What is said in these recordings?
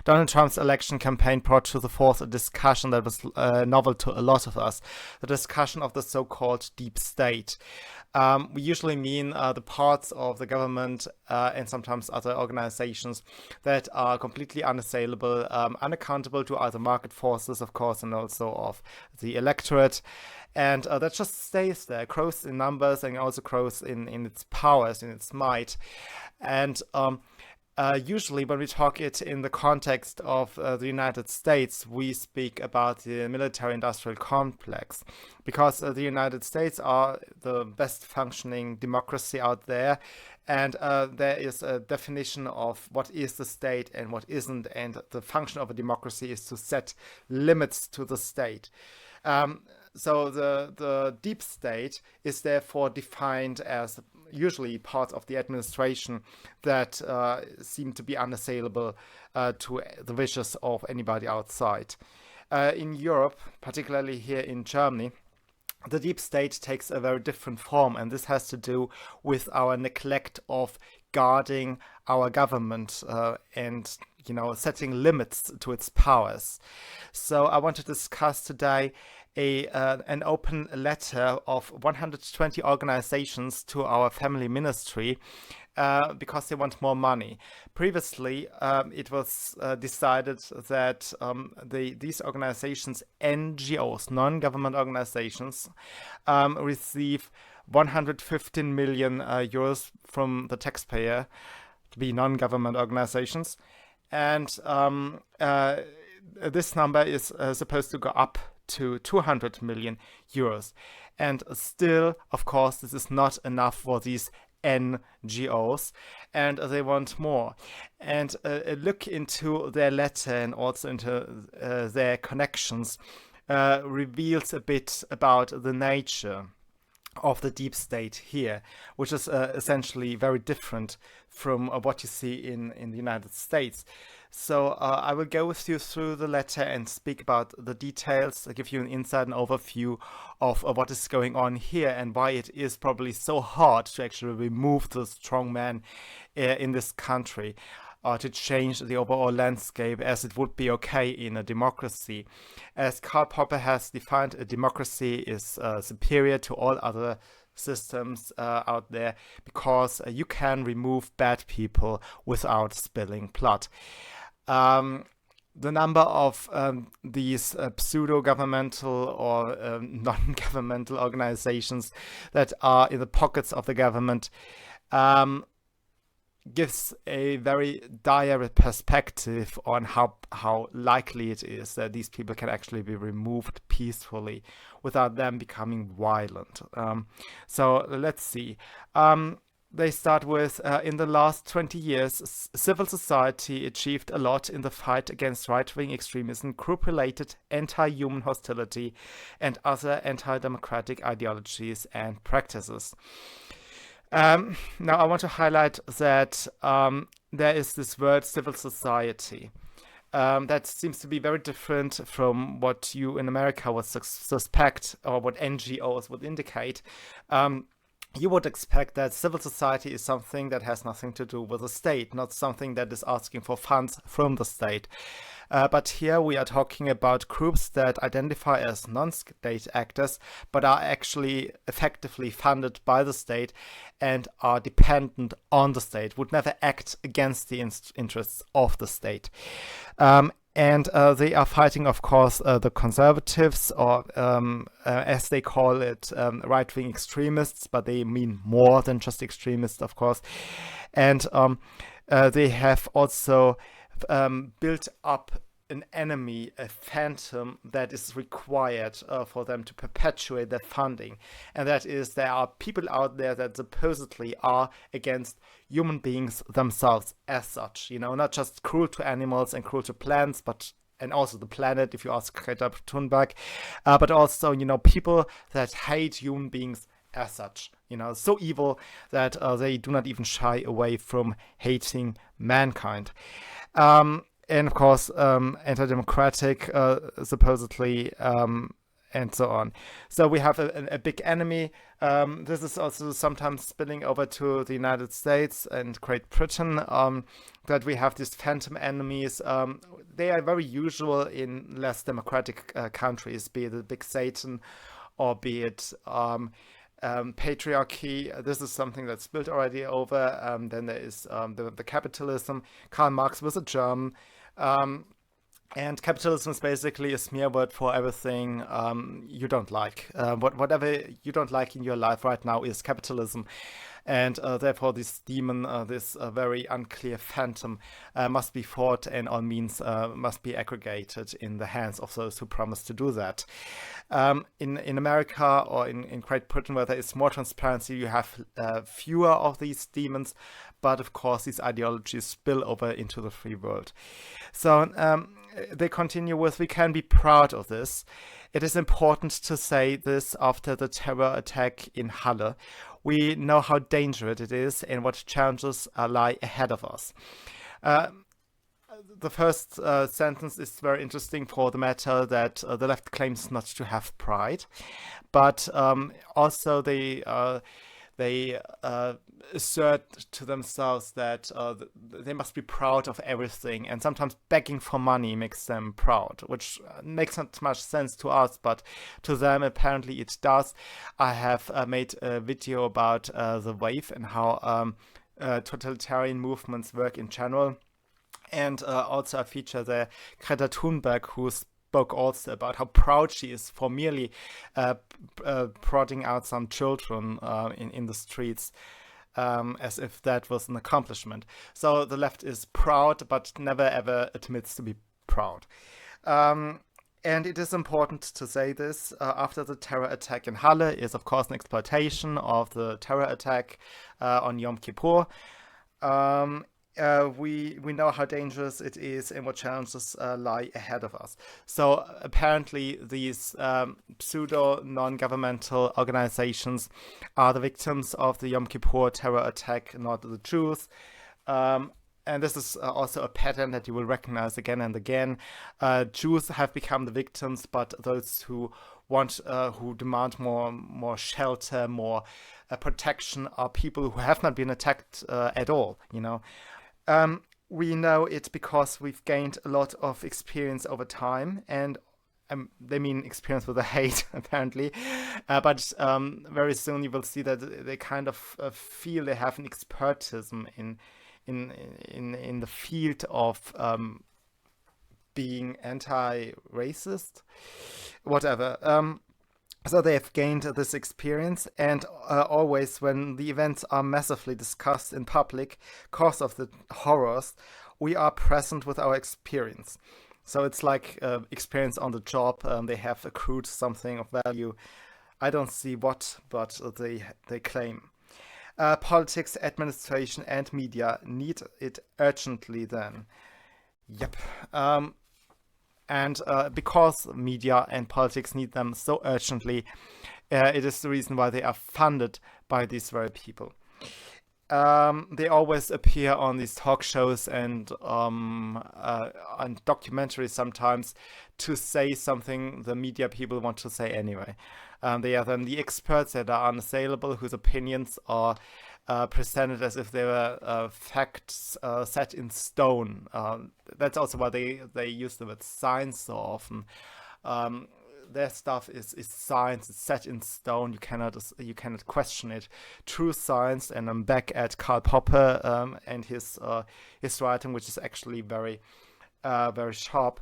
Donald Trump's election campaign brought to the force a discussion that was novel to a lot of us, the discussion of the so-called deep state. We usually mean the parts of the government and sometimes other organizations that are completely unassailable, unaccountable to other market forces, of course, and also of the electorate. And that just stays there, grows in numbers and also grows in its powers, in its might. And usually when we talk it in the context of the United States, we speak about the military-industrial complex, because the United States are the best functioning democracy out there, and there is a definition of what is the state and what isn't, and the function of a democracy is to set limits to the state. So the deep state is therefore defined as usually part of the administration that seem to be unassailable to the wishes of anybody outside. In Europe, particularly here in Germany, the deep state takes a very different form, and this has to do with our neglect of guarding our government and setting limits to its powers. So I want to discuss today an open letter of 120 organizations to our family ministry because they want more money. Previously, it was decided that these organizations, NGOs, non-government organizations, receive 115 million euros from the taxpayer to be non-government organizations. And this number is supposed to go up to 200 million euros. And still, of course, this is not enough for these NGOs, and they want more. And a look into their letter and also into their connections reveals a bit about the nature of the deep state here, which is essentially very different from what you see in the United States. So I will go with you through the letter and speak about the details, give you an insight and overview of what is going on here and why it is probably so hard to actually remove the strong man in this country, to change the overall landscape, as it would be okay in a democracy. As Karl Popper has defined, a democracy is superior to all other systems out there because you can remove bad people without spilling blood. The number of these pseudo-governmental or non-governmental organizations that are in the pockets of the government gives a very dire perspective on how likely it is that these people can actually be removed peacefully without them becoming violent. So let's see. They start with, in the last 20 years, civil society achieved a lot in the fight against right-wing extremism, group-related anti-human hostility, and other anti-democratic ideologies and practices. Now I want to highlight that there is this word civil society. That seems to be very different from what you in America would suspect, or what NGOs would indicate. You would expect that civil society is something that has nothing to do with the state, not something that is asking for funds from the state. But here we are talking about groups that identify as non-state actors, but are actually effectively funded by the state and are dependent on the state, would never act against the interests of the state. And they are fighting, of course, the conservatives, or as they call it, right-wing extremists, but they mean more than just extremists, of course. And they have also built up an enemy, a phantom that is required for them to perpetuate their funding. And that is, there are people out there that supposedly are against human beings themselves as such, not just cruel to animals and cruel to plants, and also the planet, if you ask Greta Thunberg, but also, people that hate human beings as such, so evil that they do not even shy away from hating mankind. And of course, anti-democratic, supposedly, and so on. So we have a big enemy. This is also sometimes spilling over to the United States and Great Britain, that we have these phantom enemies. They are very usual in less democratic countries, be it the big Satan or be it patriarchy. This is something that's spilled already over. Then there is the capitalism. Karl Marx was a German. And capitalism is basically a smear word for everything you don't like. Whatever you don't like in your life right now is capitalism. And therefore this demon, this very unclear phantom, must be fought, and all means must be aggregated in the hands of those who promise to do that. In America or in Great Britain, where there is more transparency, you have fewer of these demons, but of course these ideologies spill over into the free world. So they continue with, we can be proud of this. It is important to say this after the terror attack in Halle. We know how dangerous it is and what challenges lie ahead of us. The first sentence is very interesting for the matter that the left claims not to have pride, but also they assert to themselves that they must be proud of everything, and sometimes begging for money makes them proud, which makes not much sense to us, but to them apparently it does. I have made a video about the wave and how totalitarian movements work in general, and also I feature there Greta Thunberg, who spoke also about how proud she is for merely prodding out some children in the streets, as if that was an accomplishment. So the left is proud, but never ever admits to be proud. And it is important to say this, after the terror attack in Halle is of course an exploitation of the terror attack on Yom Kippur. We know how dangerous it is and what challenges lie ahead of us. So apparently these pseudo non-governmental organizations are the victims of the Yom Kippur terror attack, not the Jews. And this is also a pattern that you will recognize again and again. Jews have become the victims, but those who demand more shelter, more protection are people who have not been attacked at all, you know. We know it because we've gained a lot of experience over time, and they mean experience with a hate, apparently. But very soon you will see that they kind of feel they have an expertism in the field of being anti-racist, whatever. So they have gained this experience, and always when the events are massively discussed in public cause of the horrors, we are present with our experience. So it's like experience on the job. They have accrued something of value. I don't see what, but they claim. Politics, administration, and media need it urgently then. Yep. And because media and politics need them so urgently, it is the reason why they are funded by these very people. They always appear on these talk shows and on documentaries sometimes to say something the media people want to say anyway. They are then the experts that are unassailable, whose opinions are presented as if they were facts set in stone. That's also why they use the word science so often. Their stuff is science. It's set in stone. You cannot question it. True science, and I'm back at Karl Popper and his writing, which is actually very very sharp.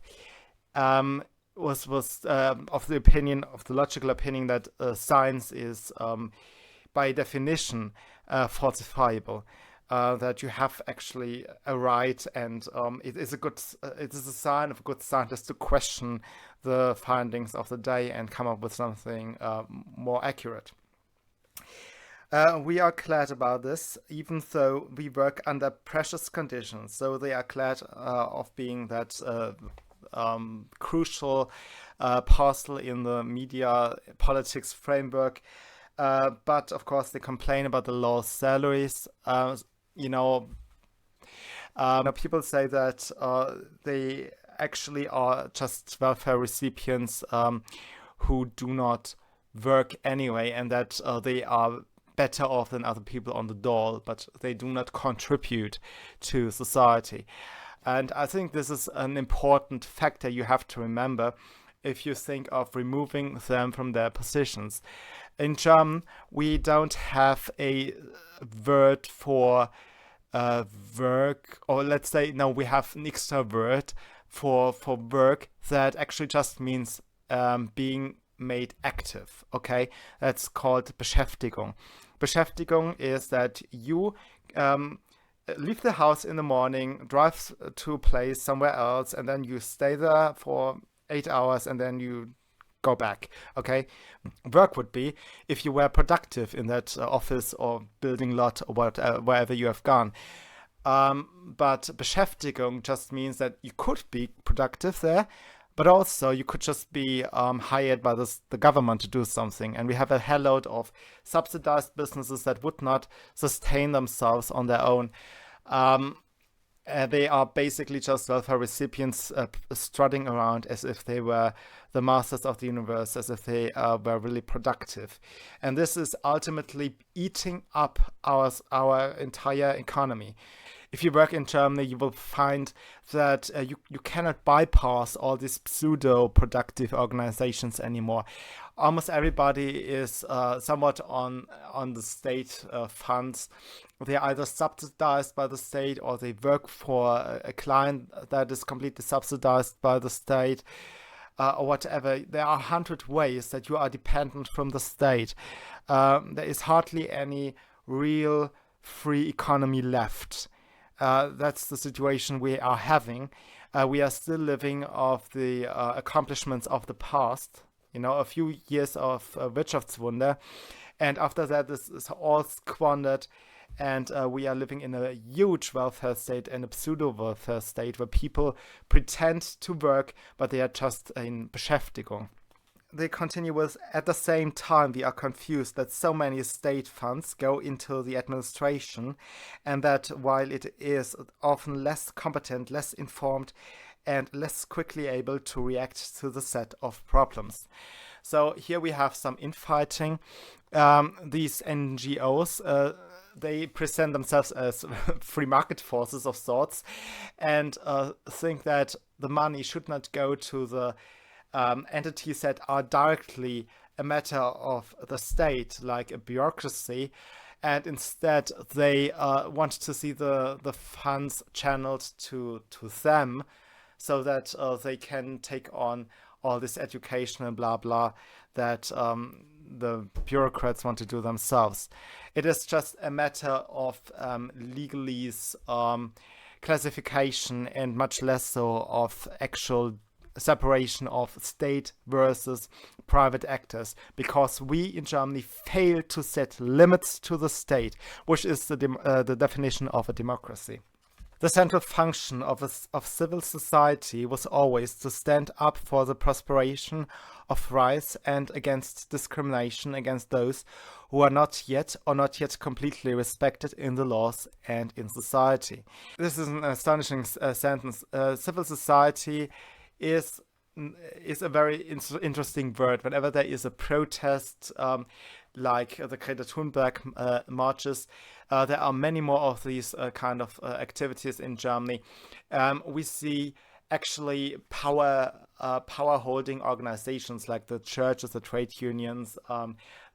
Was of the logical opinion that science is by definition falsifiable, that you have actually a right, and it is a sign of a good scientist to question the findings of the day and come up with something more accurate. We are glad about this, even though we work under precious conditions. So they are glad of being that crucial parcel in the media politics framework. But of course they complain about the low salaries. People say that they actually are just welfare recipients who do not work anyway, and that they are better off than other people on the dole, but they do not contribute to society. And I think this is an important factor you have to remember if you think of removing them from their positions. In German, we don't have a word for work, or let's say, no, we have an extra word for work that actually just means being made active, okay? That's called Beschäftigung. Beschäftigung is that you leave the house in the morning, drive to a place somewhere else, and then you stay there for 8 hours and then you go back, okay? Work would be if you were productive in that office or building lot or wherever you have gone. But Beschäftigung just means that you could be productive there, but also you could just be hired by the government to do something. And we have a hell load of subsidized businesses that would not sustain themselves on their own. They are basically just welfare recipients strutting around as if they were the masters of the universe, as if they were really productive. And this is ultimately eating up our entire economy. If you work in Germany, you will find that you cannot bypass all these pseudo-productive organizations anymore. Almost everybody is somewhat on the state funds. They are either subsidized by the state or they work for a client that is completely subsidized by the state or whatever. There are 100 ways that you are dependent from the state. There is hardly any real free economy left. That's the situation we are having. We are still living off the accomplishments of the past. You know, a few years of Wirtschaftswunder, and after that, this is all squandered, and we are living in a huge welfare state and a pseudo-welfare state where people pretend to work, but they are just in Beschäftigung. They continue with, at the same time, we are confused that so many state funds go into the administration, and that while it is often less competent, less informed, and less quickly able to react to the set of problems. So here we have some infighting. These NGOs, they present themselves as free market forces of sorts, and think that the money should not go to the entities that are directly a matter of the state, like a bureaucracy, and instead they want to see the funds channeled to them, so that they can take on all this education and blah blah that the bureaucrats want to do themselves. It is just a matter of legalese classification and much less so of actual separation of state versus private actors, because we in Germany fail to set limits to the state, which is the definition of a democracy. The central function of civil society was always to stand up for the prosperation of rights and against discrimination against those who are not yet or not yet completely respected in the laws and in society. This is an astonishing sentence. Civil society is a very interesting word. Whenever there is a protest, like the Greta Thunberg marches, there are many more of these kind of activities in Germany. We see actually power holding organizations like the churches, the trade unions,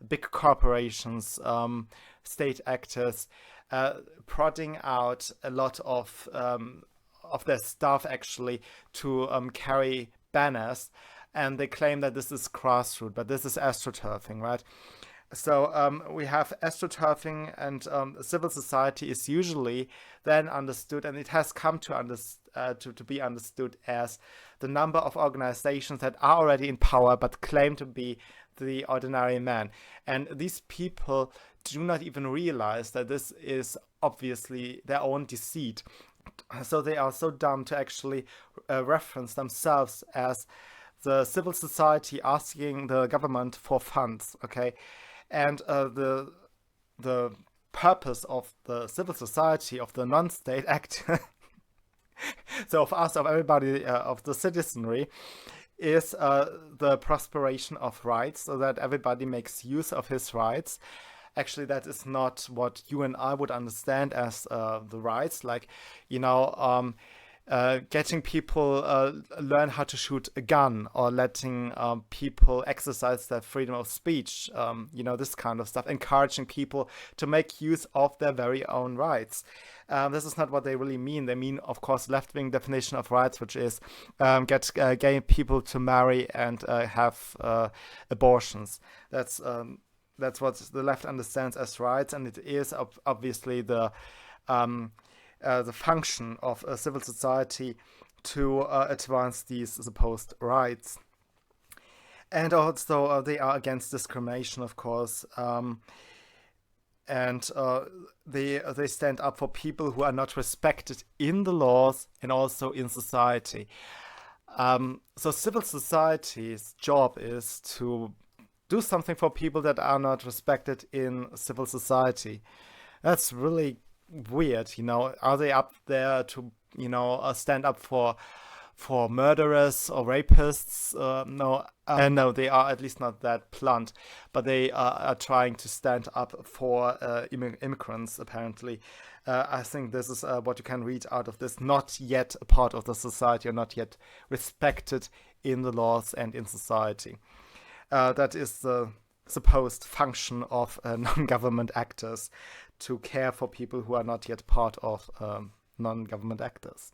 big corporations, state actors, prodding out a lot of their staff actually to carry banners, and they claim that this is grassroots, but this is astroturfing, right? So we have astroturfing, and civil society is usually then understood, and it has come to be understood as the number of organizations that are already in power but claim to be the ordinary man. And these people do not even realize that this is obviously their own deceit. So they are so dumb to actually reference themselves as the civil society asking the government for funds, okay? And the purpose of the civil society, of the non-state actor, so of us, of everybody, of the citizenry, is the prosperation of rights, so that everybody makes use of his rights. Actually, that is not what you and I would understand as the rights. Like, getting people learn how to shoot a gun, or letting people exercise their freedom of speech, this kind of stuff, encouraging people to make use of their very own rights. This is not what they really mean. They mean, of course, left-wing definition of rights, which is get gay people to marry and have abortions. That's what the left understands as rights, and it is obviously the function of a civil society to advance these supposed rights. And also they are against discrimination, of course, and they stand up for people who are not respected in the laws and also in society. So civil society's job is to do something for people that are not respected in civil society. That's really weird, Are they up there to, stand up for murderers or rapists? No, no, they are at least not that blunt, but they are trying to stand up for immigrants, apparently. I think this is what you can read out of this. Not yet a part of the society, or not yet respected in the laws and in society. That is the supposed function of non-government actors, to care for people who are not yet part of non-government actors.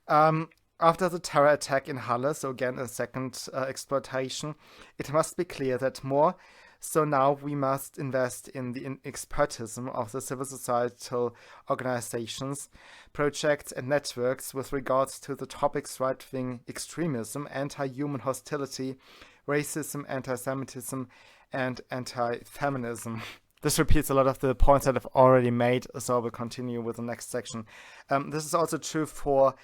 After the terror attack in Halle, so again a second exploitation, it must be clear that more so now we must invest in the expertism of the civil societal organizations, projects and networks with regards to the topics right-wing extremism, anti-human hostility, racism, anti-Semitism, and anti-feminism. This repeats a lot of the points that I've already made, so I will continue with the next section. This is also true for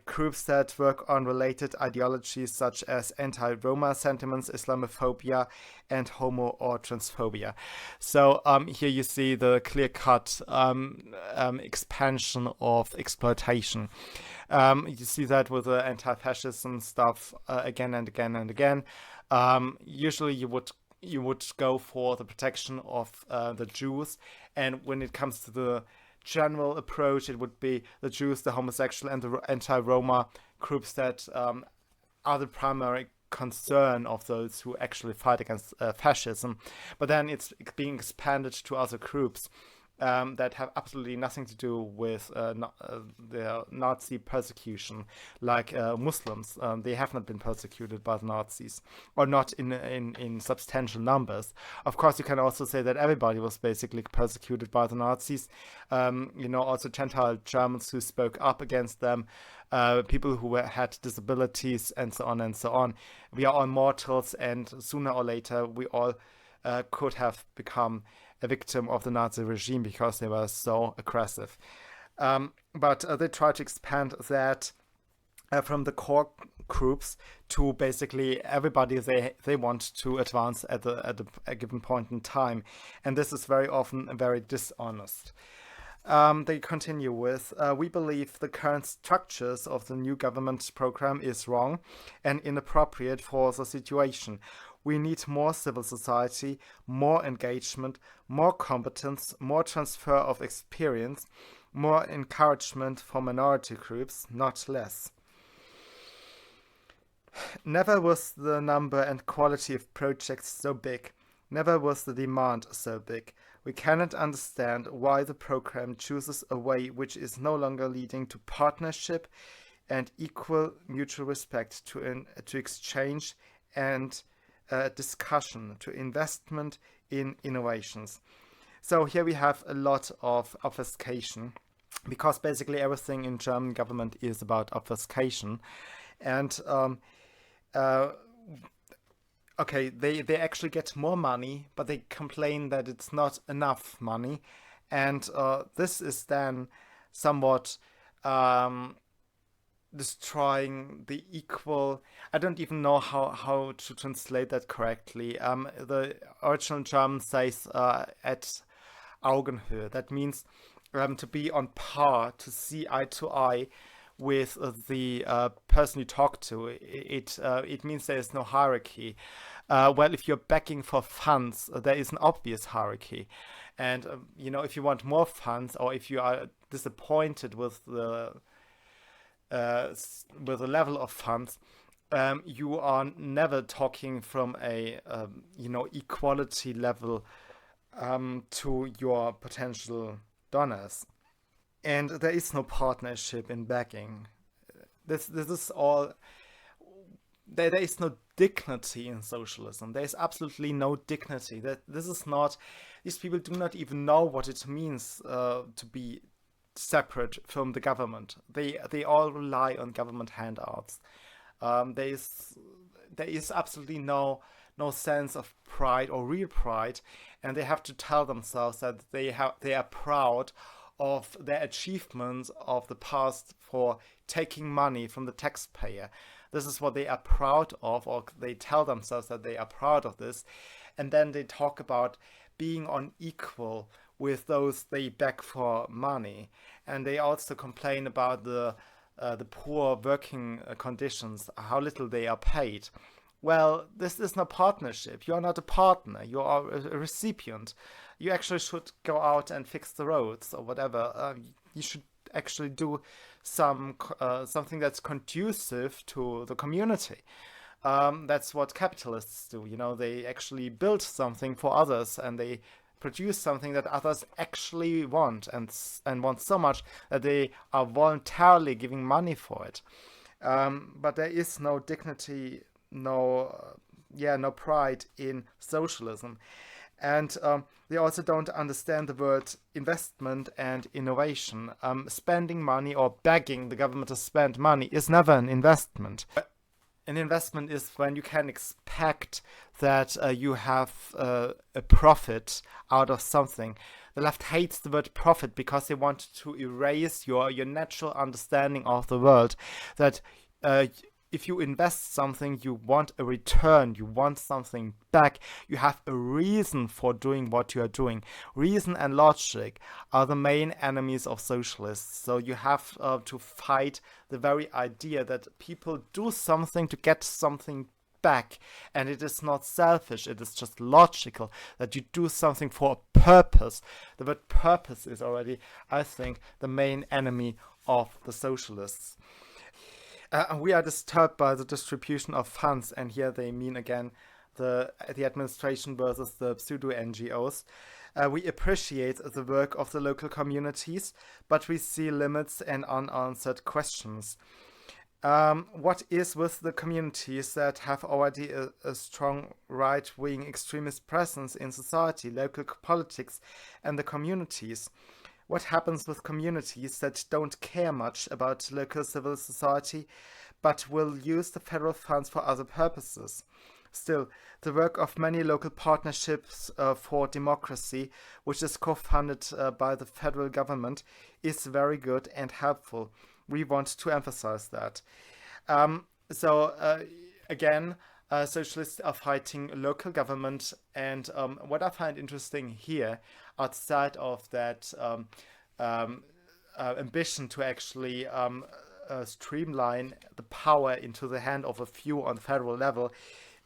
groups that work on related ideologies such as anti-Roma sentiments, Islamophobia, and homo or transphobia. So here you see the clear-cut expansion of exploitation. You see that with the anti-fascism stuff again and again and again. Usually you would go for the protection of the Jews, and when it comes to the general approach, it would be the Jews, the homosexual, and the anti-Roma groups that are the primary concern of those who actually fight against fascism. But then it's being expanded to other groups that have absolutely nothing to do with the Nazi persecution, like Muslims. They have not been persecuted by the Nazis, or not in substantial numbers. Of course, you can also say that everybody was basically persecuted by the Nazis. Also Gentile Germans who spoke up against them, people who had disabilities, and so on and so on. We are all mortals, and sooner or later we all could have become a victim of the Nazi regime because they were so aggressive. But they try to expand that from the core groups to basically everybody they want to advance at a given point in time. And this is very often very dishonest. They continue with, we believe the current structures of the new government program is wrong and inappropriate for the situation. We need more civil society, more engagement, more competence, more transfer of experience, more encouragement for minority groups, not less. Never was the number and quality of projects so big. Never was the demand so big. We cannot understand why the program chooses a way which is no longer leading to partnership and equal mutual respect, to exchange and discussion, to investment in innovations. So here we have a lot of obfuscation, because basically everything in German government is about obfuscation. And okay, they actually get more money, but they complain that it's not enough money. And this is then somewhat destroying the equal. I don't even know how to translate that correctly. The original German says at Augenhöhe. That means to be on par, to see eye to eye with the person you talk to. It means there is no hierarchy. Well, if you're begging for funds, there is an obvious hierarchy. And, if you want more funds, or if you are disappointed with the level of funds, you are never talking from a, equality level to your potential donors. And there is no partnership in begging. This is all. There is no dignity in socialism. There is absolutely no dignity. These people do not even know what it means to be separate from the government. They all rely on government handouts. There is absolutely no sense of pride or real pride, and they have to tell themselves that they are proud of their achievements of the past for taking money from the taxpayer. This is what they are proud of, or they tell themselves that they are proud of this. And then they talk about being on equal with those they beg for money. And they also complain about the poor working conditions, how little they are paid. Well, this is not partnership. You are not a partner. You are a recipient. You actually should go out and fix the roads or whatever. You should actually do something that's conducive to the community. That's what capitalists do. They actually build something for others, and they produce something that others actually want, and want so much that they are voluntarily giving money for it. But there is no dignity, no pride in socialism. And they also don't understand the word investment and innovation. Spending money or begging the government to spend money is never an investment. An investment is when you can expect that you have a profit out of something. The left hates the word profit because they want to erase your natural understanding of the world. That if you invest something, you want a return, you want something back, you have a reason for doing what you are doing. Reason and logic are the main enemies of socialists. So you have to fight the very idea that people do something to get something back, and it is not selfish, it is just logical that you do something for a purpose. The word purpose is already, I think, the main enemy of the socialists. We are disturbed by the distribution of funds, and here they mean again the administration versus the pseudo NGOs. We appreciate the work of the local communities, but we see limits and unanswered questions. What is with the communities that have already a strong right-wing extremist presence in society, local politics, and the communities? What happens with communities that don't care much about local civil society, but will use the federal funds for other purposes? Still, the work of many local partnerships for democracy, which is co-funded by the federal government, is very good and helpful. We want to emphasize that. Again, socialists are fighting local government, and what I find interesting here, outside of that ambition to actually streamline the power into the hand of a few on the federal level,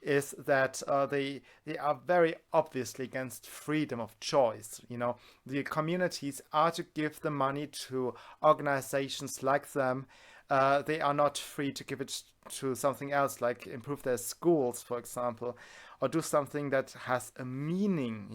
is that they are very obviously against freedom of choice. The communities are to give the money to organizations like them. They are not free to give it to something else, like improve their schools, for example, or do something that has a meaning,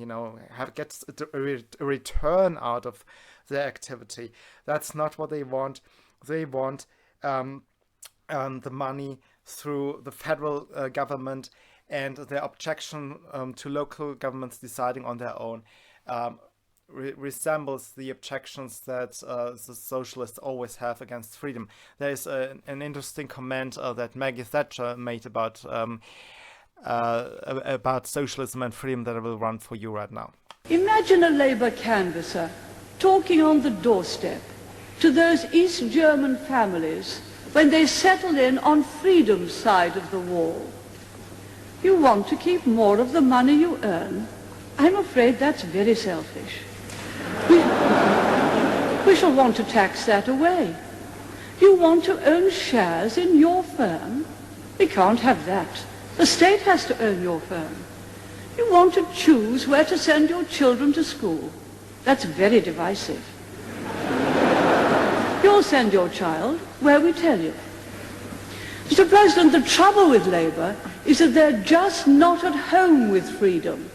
gets a return out of their activity. That's not what they want. They want the money through the federal government, and their objection to local governments deciding on their own resembles the objections that the socialists always have against freedom. There is an interesting comment that Maggie Thatcher made about socialism and freedom that I will run for you right now. Imagine a Labour canvasser talking on the doorstep to those East German families when they settled in on freedom's side of the wall. You want to keep more of the money you earn? I'm afraid that's very selfish. We shall want to tax that away. You want to own shares in your firm? We can't have that. The state has to own your firm. You want to choose where to send your children to school? That's very divisive. You'll send your child where we tell you. Mr. President, the trouble with Labour is that they're just not at home with freedom.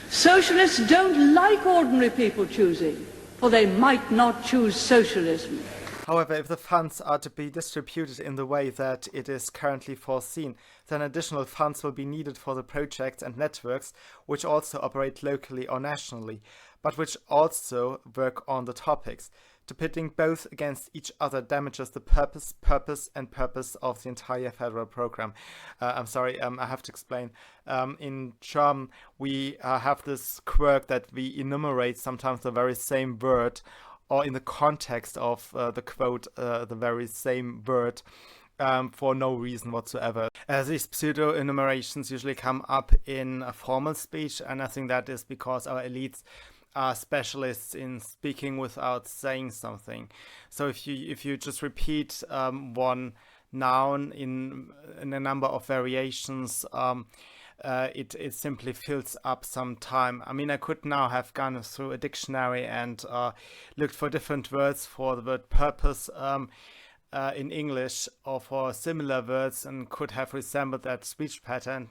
Socialists don't like ordinary people choosing, for they might not choose socialism. However, if the funds are to be distributed in the way that it is currently foreseen, then additional funds will be needed for the projects and networks which also operate locally or nationally, but which also work on the topics. To pitting both against each other damages the purpose of the entire federal program. I'm sorry, I have to explain. In German, we have this quirk that we enumerate sometimes the very same word, or in the context of the quote, the very same word, for no reason whatsoever. These pseudo-enumerations usually come up in a formal speech, and I think that is because our elites are specialists in speaking without saying something. So if you just repeat one noun in a number of variations, it simply fills up some time. I mean, I could now have gone through a dictionary and looked for different words for the word purpose in English, or for similar words, and could have resembled that speech pattern,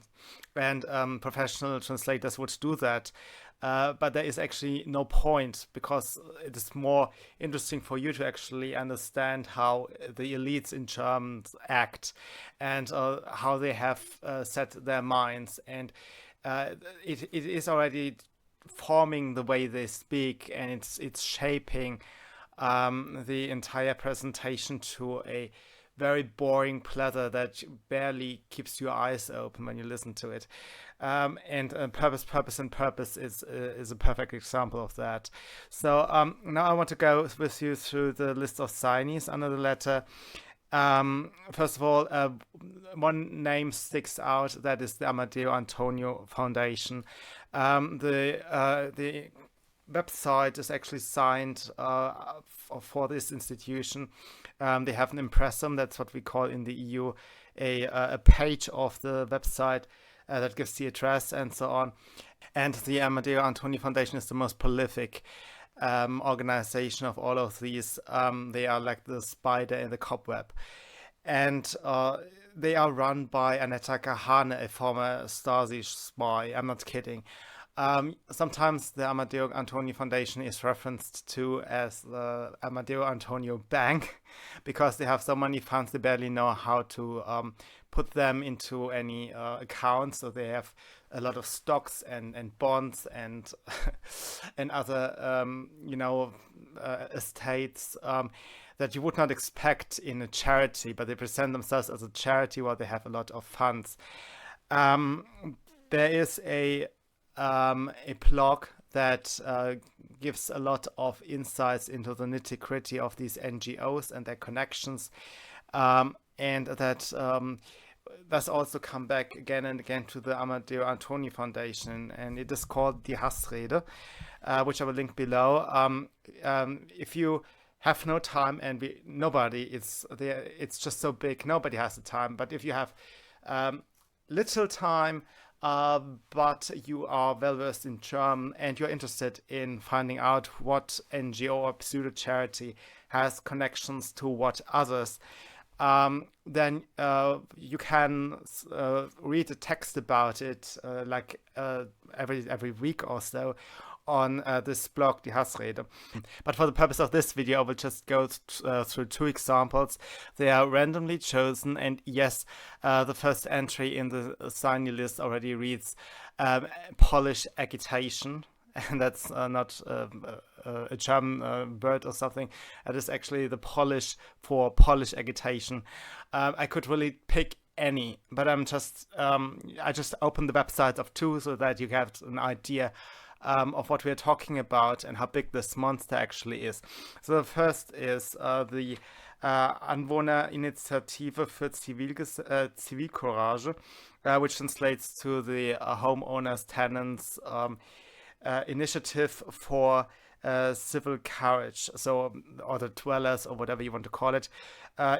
and professional translators would do that. But there is actually no point, because it is more interesting for you to actually understand how the elites in Germany act, and how they have set their minds, and it is already forming the way they speak, and it's shaping the entire presentation to a very boring platter that barely keeps your eyes open when you listen to it. And purpose is a perfect example of that. So now I want to go with you through the list of signees under the letter. First of all, one name sticks out, that is the Amadeo Antonio Foundation. The website is actually signed for this institution. They have an impressum, that's what we call in the EU a page of the website that gives the address and so on. And the Amadeo Antonio Foundation is the most prolific organization of all of these. They are like the spider in the cobweb. And they are run by Annetta Kahane, a former Stasi spy. I'm not kidding. Sometimes the Amadeo Antonio Foundation is referenced to as the Amadeo Antonio Bank, because they have so many funds they barely know how to put them into any accounts. So they have a lot of stocks and bonds and and other estates that you would not expect in a charity, but they present themselves as a charity while they have a lot of funds. There is a blog that gives a lot of insights into the nitty-gritty of these NGOs and their connections, and that does also come back again and again to the Amadeo Antonio Foundation, and it is called Die Hassrede, which I will link below. If you have no time, and nobody is there, it's just so big, nobody has the time, but if you have little time, but you are well versed in German and you're interested in finding out what NGO or pseudo charity has connections to what others, then you can read a text about it every week or so on this blog, Die Hassrede. But for the purpose of this video, I will just go through two examples. They are randomly chosen, and yes, the first entry in the signee list already reads Polish agitation, and that's not a German word or something. That is actually the Polish for Polish agitation. I could really pick any, but I just opened the websites of two so that you have an idea of what we are talking about and how big this monster actually is. So the first is the Anwohnerinitiative für Zivilcourage, which translates to the homeowners, tenants initiative for civil courage, so, or the dwellers, or whatever you want to call it,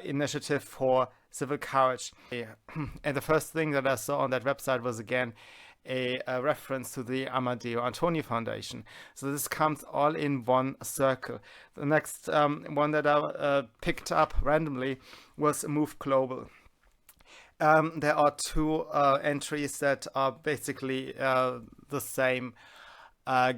initiative for civil courage. And the first thing that I saw on that website was again a reference to the Amadeo Antonio Foundation. So this comes all in one circle. The next one that I picked up randomly was Move Global. There are two entries that are basically the same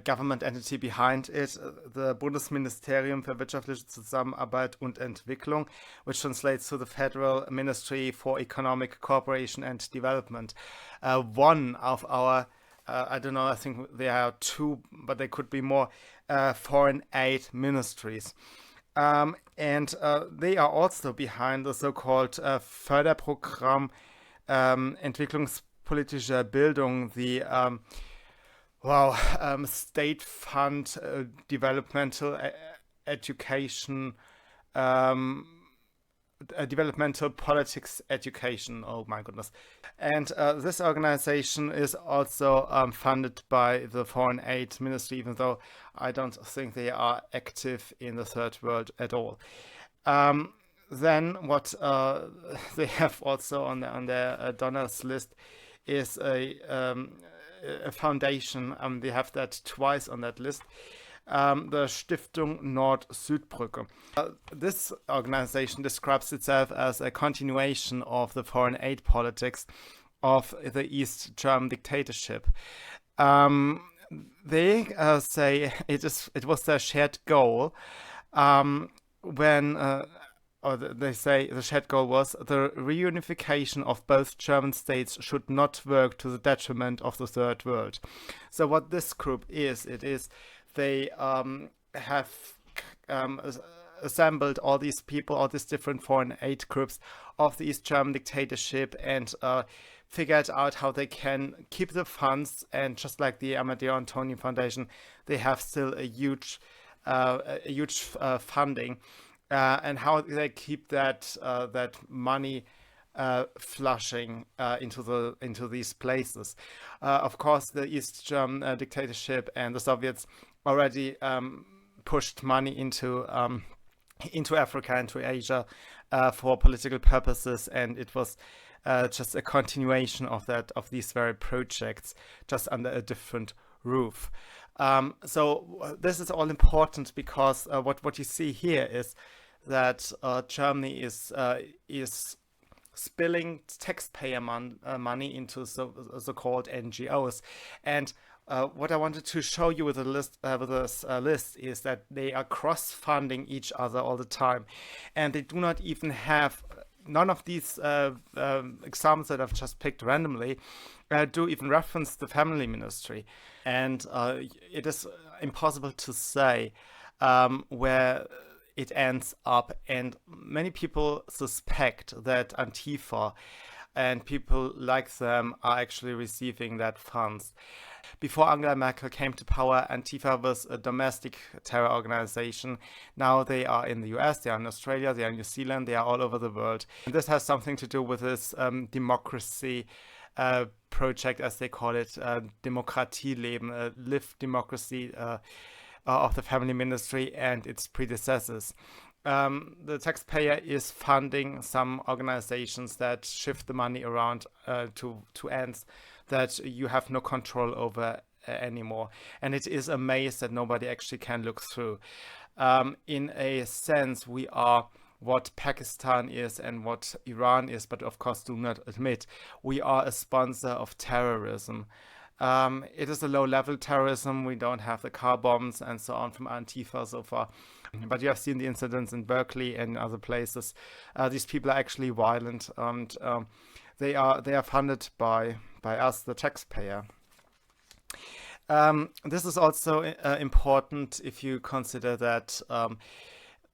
government entity behind it, the Bundesministerium für wirtschaftliche Zusammenarbeit und Entwicklung, which translates to the Federal Ministry for Economic Cooperation and Development. One of our, I don't know, I think there are two, but there could be more, foreign aid ministries. And they are also behind the so-called Förderprogramm Entwicklungspolitischer Bildung, the state fund developmental education, developmental politics education. Oh my goodness. And this organization is also funded by the Foreign Aid Ministry, even though I don't think they are active in the third world at all. Then what they have also on their donors list is a foundation. They have that twice on that list. The Stiftung Nord-Süd-Brücke. This organization describes itself as a continuation of the foreign aid politics of the East German dictatorship. They say it was their shared goal they say the shared goal was the reunification of both German states should not work to the detriment of the third world. So what this group is, they have assembled all these people, all these different foreign aid groups of the East German dictatorship, and figured out how they can keep the funds. And just like the Amadeo Antonio Foundation, they have still a huge funding. And how they keep that money flushing into these places. Of course, the East German dictatorship and the Soviets already pushed money into Africa, into Asia, for political purposes, and it was just a continuation of these very projects, just under a different roof. So this is all important because what you see here is that Germany is spilling taxpayer money into so-called NGOs, and what I wanted to show you with this list is that they are cross-funding each other all the time, and they do not even have. None of these examples that I've just picked randomly do even reference the Family Ministry, and it is impossible to say where it ends up. And many people suspect that Antifa and people like them are actually receiving that funds. Before Angela Merkel came to power, Antifa was a domestic terror organization. Now they are in the US, they are in Australia, they are in New Zealand, they are all over the world. And this has something to do with this democracy project, as they call it, Demokratieleben, live democracy of the Family Ministry and its predecessors. The taxpayer is funding some organizations that shift the money around to ends that you have no control over anymore. And it is a maze that nobody actually can look through. In a sense, we are what Pakistan is and what Iran is, but of course do not admit. We are a sponsor of terrorism. It is a low-level terrorism. We don't have the car bombs and so on from Antifa so far. But you have seen the incidents in Berkeley and other places. These people are actually violent, and they are funded by us, the taxpayer. This is also important if you consider that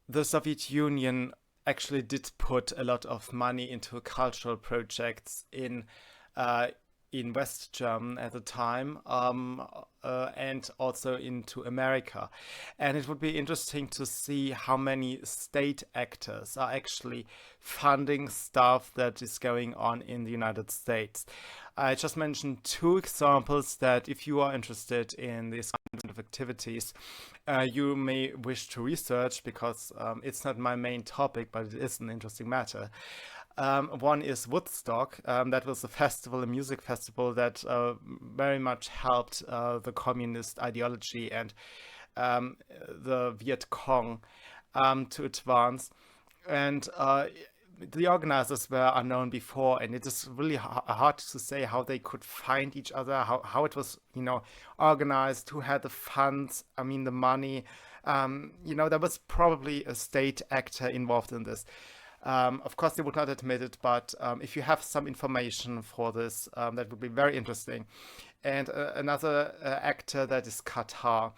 the Soviet Union actually did put a lot of money into cultural projects in West Germany at the time, and also into America. And it would be interesting to see how many state actors are actually funding stuff that is going on in the United States. I just mentioned two examples that if you are interested in this of activities you may wish to research, because it's not my main topic, but it is an interesting matter. One is Woodstock. That was a music festival that very much helped the communist ideology and the Viet Cong to advance. And the organizers were unknown before, and it is really hard to say how they could find each other, how it was, organized, who had the funds, the money. There was probably a state actor involved in this. Of course, they would not admit it, but if you have some information for this, that would be very interesting. And another actor, that is Qatar.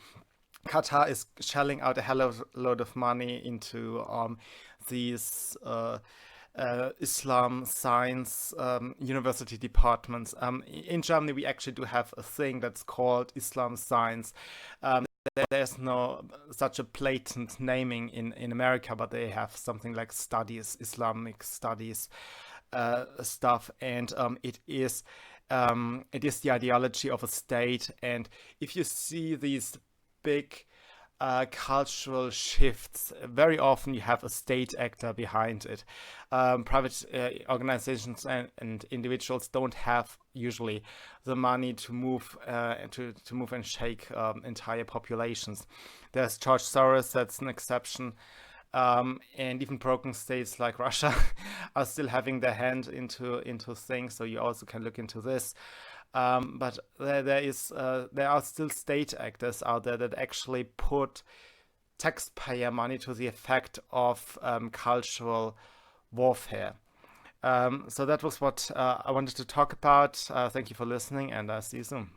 Qatar is shelling out a hell of a load of money into these Islam science university departments. In Germany, we actually do have a thing that's called Islam science. There's no such a blatant naming in America, but they have something like studies, Islamic studies stuff, and it is the ideology of a state. And if you see these big cultural shifts, very often you have a state actor behind it. Private organizations and individuals don't have usually the money to move to move and shake entire populations. There's George Soros, that's an exception. And even broken states like Russia are still having their hand into things, so you also can look into this. But there are still state actors out there that actually put taxpayer money to the effect of cultural warfare. So that was what I wanted to talk about. Thank you for listening, and see you soon.